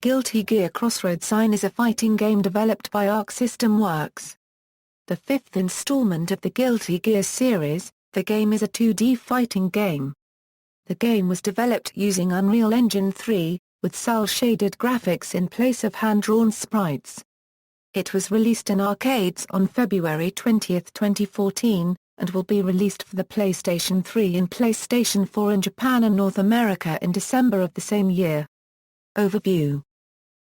Guilty Gear Xrd SIGN is a fighting game developed by Arc System Works. The fifth installment of the Guilty Gear series, the game is a 2D fighting game. The game was developed using Unreal Engine 3, with cel-shaded graphics in place of hand-drawn sprites. It was released in arcades on February 20, 2014, and will be released for the PlayStation 3 and PlayStation 4 in Japan and North America in December of the same year. Overview.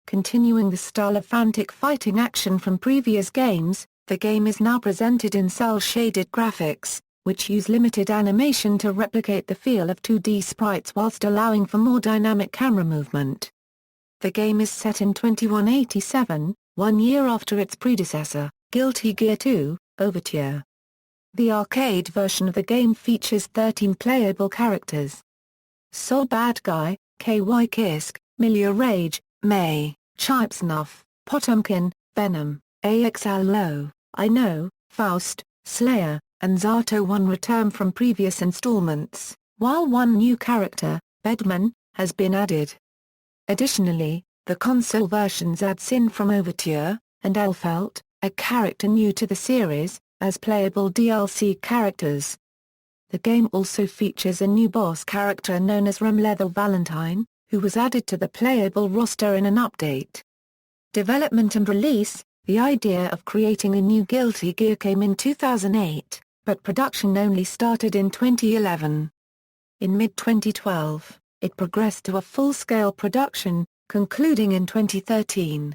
Continuing the style of frantic fighting action from previous games, the game is now presented in cel-shaded graphics, which use limited animation to replicate the feel of 2D sprites whilst allowing for more dynamic camera movement. The game is set in 2187, 1 year after its predecessor, Guilty Gear 2, Overture. The arcade version of the game features 13 playable characters. Sol Badguy, KY Kisk, Milia Rage, May, Chipsnuff, Potemkin, Venom, AXL Low, I Know, Faust, Slayer, and Zato 1 return from previous installments, while one new character, Bedman, has been added. Additionally, the console versions add Sin from Overture, and Elfelt, a character new to the series, as playable DLC characters. The game also features a new boss character known as Remleather Valentine, who was added to the playable roster in an update. Development and release. The idea of creating a new Guilty Gear came in 2008, but production only started in 2011. In mid-2012, it progressed to a full-scale production, concluding in 2013.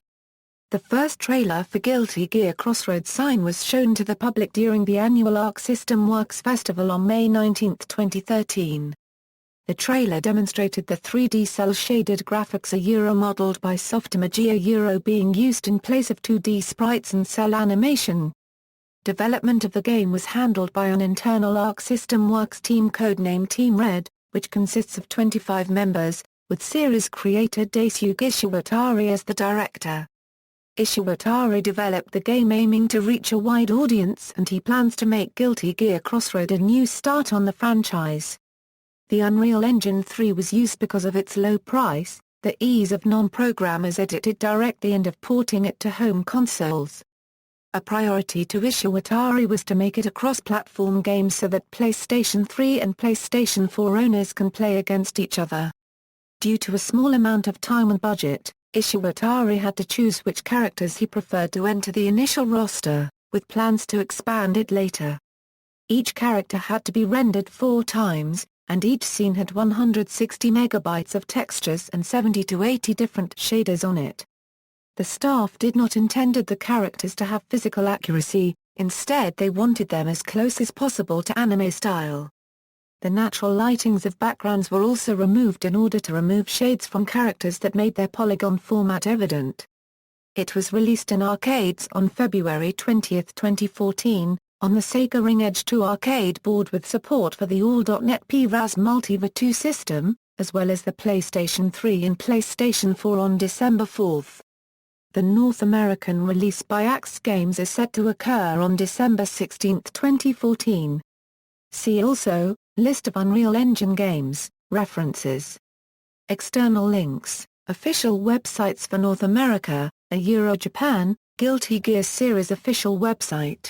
The first trailer for Guilty Gear Xrd SIGN was shown to the public during the annual Arc System Works Festival on May 19, 2013. The trailer demonstrated the 3D cel-shaded graphics modeled by Softimagia being used in place of 2D sprites and cel animation. Development of the game was handled by an internal Arc System Works team codenamed Team Red, which consists of 25 members, with series creator Daisuke Ishiwatari as the director. Ishiwatari developed the game aiming to reach a wide audience, and he plans to make Guilty Gear Xrd a new start on the franchise. The Unreal Engine 3 was used because of its low price, the ease of non-programmers edited directly and of porting it to home consoles. A priority to Ishiwatari was to make it a cross-platform game so that PlayStation 3 and PlayStation 4 owners can play against each other. Due to a small amount of time and budget, Ishiwatari had to choose which characters he preferred to enter the initial roster, with plans to expand it later. Each character had to be rendered 4 times, and each scene had 160 megabytes of textures and 70 to 80 different shaders on it. The staff did not intended the characters to have physical accuracy, instead they wanted them as close as possible to anime style. The natural lightings of backgrounds were also removed in order to remove shades from characters that made their polygon format evident. It was released in arcades on February 20, 2014, on the Sega Ring Edge 2 arcade board with support for the All.NET PRAS Multiva 2 system, as well as the PlayStation 3 and PlayStation 4 on December 4. The North American release by Axe Games is set to occur on December 16, 2014. See also, List of Unreal Engine games, references. External links, official websites for North America, Euro Japan, Guilty Gear series official website.